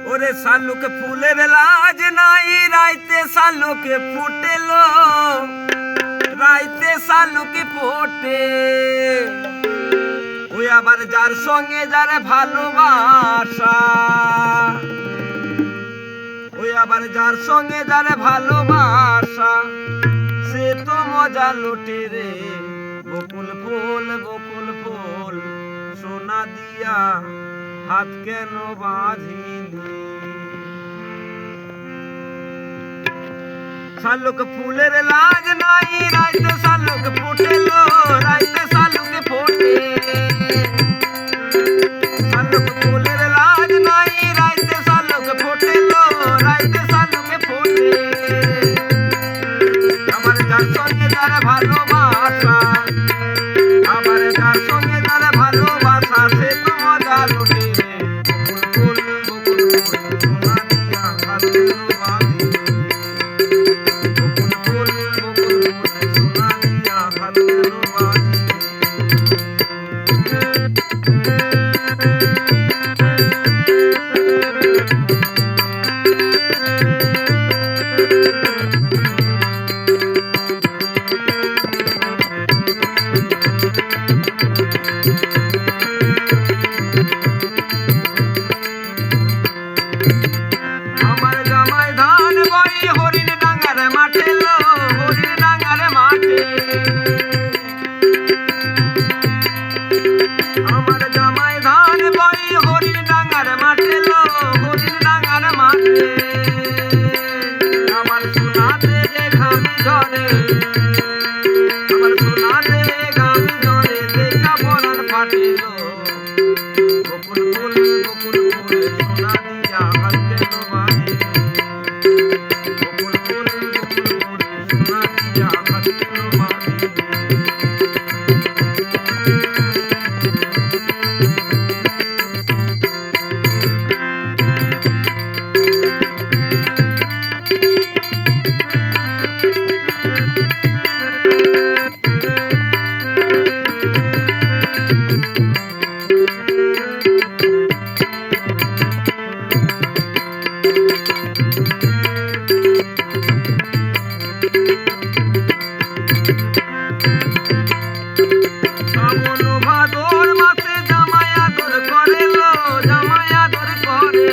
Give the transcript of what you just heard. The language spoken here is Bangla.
ওরে শালুক ফুলের লাজ নাই রাইতে শালুকে ফুটেলো রাইতে শালুকে ফোটে ওই আবার যার সঙ্গে যার ভালোবাসা ওই আবার যার সঙ্গে যার ভালোবাসা সে তো মজা লুটে রে বকুল ফুল সোনা দিয়া হাত কেন বাঁধিলি শালুক ফুলের লাজ নাই রাইতে শালুক ফুটেলো রাইতে শালুক ফোটে শালুক ফুলের লাজ নাই রাইতে শালুক ফুটেলো রাইতে শালুক ফোটে আমার যার সঙ্গে যার ভালোবাসা আমার যার সঙ্গে যার ভালোবাসা সে তো মজা লুটে রে বকুল ফুল সোনা দিয়া হাত কেন বাঁধিলি আমার জামাই ধান বই হরিণ ডাঙ্গার মাঠে লো হরিণ ডাঙ্গার মাঠে আমার সোনাতে যে ঘামি ঝরে আমার সোনাতে ঘামি ঝরে দেখা পরাণ ফাটিল বকুল ফুল সোনা দিয়া হাত কেন বাঁধিলি বকুল ফুল সোনা দিয়া হাত কেন বাঁধিলি জামাই আদর করে